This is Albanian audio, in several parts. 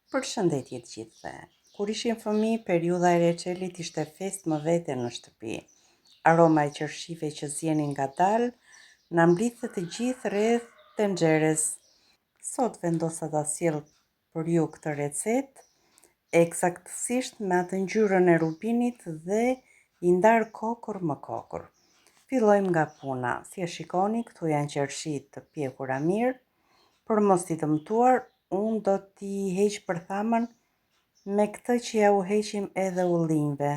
Përshëndetje të gjithëve. Kur ishim fëmijë, periudha e reçelit ishte festë më vete në shtëpi. Aroma e qershive që zjenin ngadalë na mblidhte të gjithë rreth tenxheres. Sot vendosa ta sjell për ju këtë recetë, eksaktësisht me atë ngjyrën e rubinit dhe i ndar kokur më kokur. Fillojmë nga puna. Si e shikoni, këtu janë qershitë të pjekura mirë. Për mos t'i dëmtuar, unë do t'i heq përthamën me këtë që ja u heqim edhe ullinjve.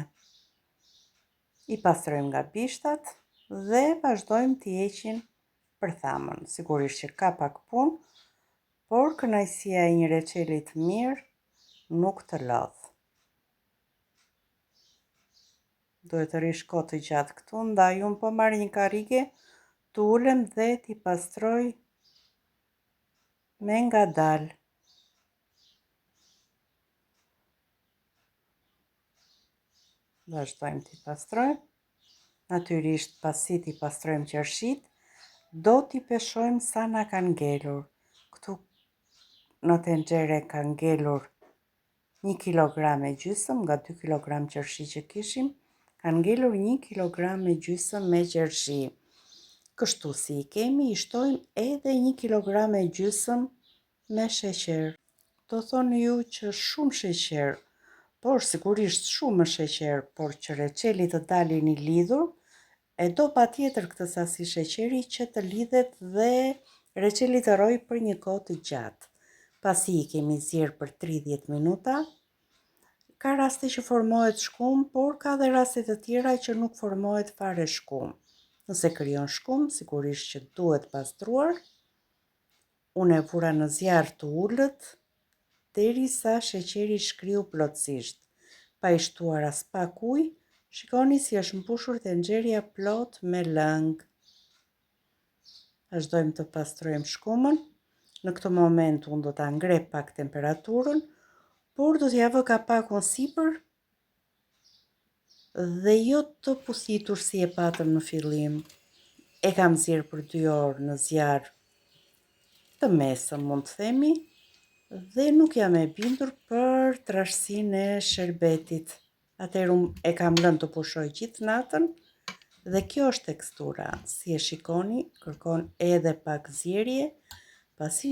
I pastrojmë nga bishtat dhe vazhdojmë t'i heqin përthamën. Sigurisht që ka pak punë, por kënaqësia e një reçeli të mirë nuk të lodh. Duhet të rish kohë të gjatë këtu, ndaj unë po marr një karrige, t'u ulem dhe t'i pastroj me ngadalë. Vazhdojmë t'i pastrojmë. Natyrisht pasi t'i pastrojmë qershitë, do t'i peshojmë sa na kanë ngelur. Këtu në tenxhere ka ngelur 1,5 kg nga 2 kg qershi që kishim, kanë ngelur 1,5 kg me qershi. Kështu si i kemi, i shtojmë edhe 1,5 kg me sheqer. Do thoni ju që shumë sheqer, por sigurisht shumë sheqer, por që reçeli të dalin i lidhur, e do patjetër këtë sasi sheqeri që të lidhet dhe reçeli të rrojë për një kohë të gjatë. Pasi i kemi zjerë për 30 minuta, ka raste që formohet shkum, por ka dhe raste të tjera që nuk formohet fare shkum. Nëse krijon shkum, sigurisht që duhet pastruar. Unë e vura në zjarr të ulët derisa sheqeri shkriu plotësisht. Pa i shtuar as pak ujë, shikoni si është mbushur tenxheria plot me lëng. Vazhdojmë të pastrojmë shkumën. Në këtë moment unë do ta ngre pak temperaturën, por do t'ja vë kapakun sipër dhe jo të pusitur si e patëm në fillim. E kam zjerë për 2 orë në zjarr të mesëm, mund të themi, dhe nuk jam e bindur për trashësinë e sherbetit. Atëherë unë e kam lënë të pushoj gjithë natën dhe kjo është tekstura. Si e shikoni, kërkon edhe pak zjerje, pasi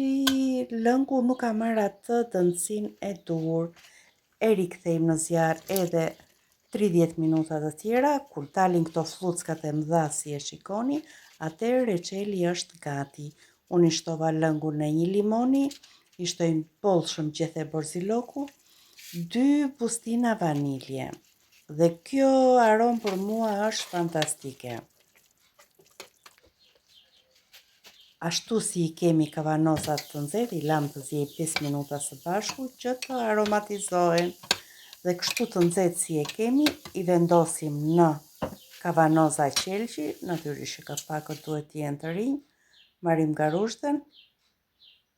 lëngu nuk ka marrë atë dëndësinë e duhur. E rikthejmë në zjarr edhe 30 minuta të tjera, kur dalin këto flluckat e mëdha si e shikoni, atëherë reçeli është gati. Unë i shtova lëngun e 1 limoni, i shtoj bollshëm gjethe borziloku, 2 bustina vanilje. Dhe kjo aromë për mua është fantastike. Ashtu si i kemi kavanozat të nxehtë, i lam të ziej 5 minuta së bashku që të aromatizohen. Dhe kështu të nxehtë si e kemi, i vendosim në kavanoza qelqi, natyrisht që kapakët duhet të jenë të rinj. Marrim garushtën,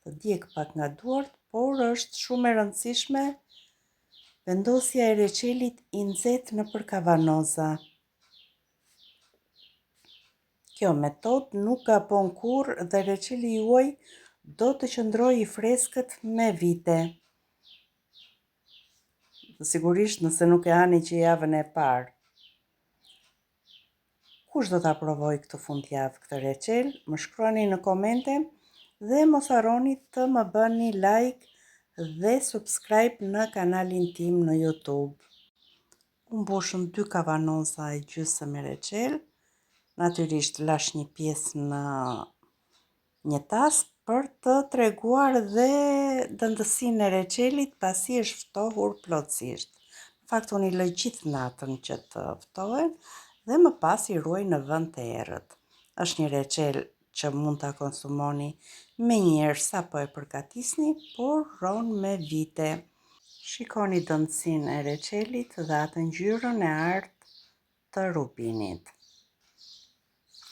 të djeg pak nga duart, por është shumë e rëndësishme vendosja e reçelit i nxehtë nëpër kavanoza. Kjo metodë nuk gabon kurrë dhe reçeli juaj do të qëndrojë i freskët me vite. Sigurisht nëse nuk e hani që javën e parë. Kush do ta provoj këtë fundjavë këtë reçel, më shkruani në komente dhe mos harroni të më bëni like dhe subscribe në kanalin tim në YouTube. Unë mbushëm 2 kavanoza e gjysmë me reçel, natyrisht lash një pjesë në një tas për të treguar dhe dëndësinë e reçelit pasi është ftohur plotësisht. Në fakt unë i lë gjithë natën që të ftohen dhe më pas i ruaj në vend të errët. Është një reçel që mund ta konsumoni menjëherë sapo e përgatisni, por ron me vite. Shikoni dëndësinë e reçelit dhe atë ngjyrën e artë të rubinit.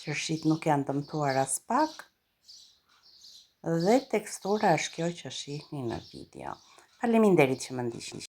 Qershitë nuk janë dëmtuar as pak dhe tekstura është kjo që shihni në video. Faleminderit që më ndiqni.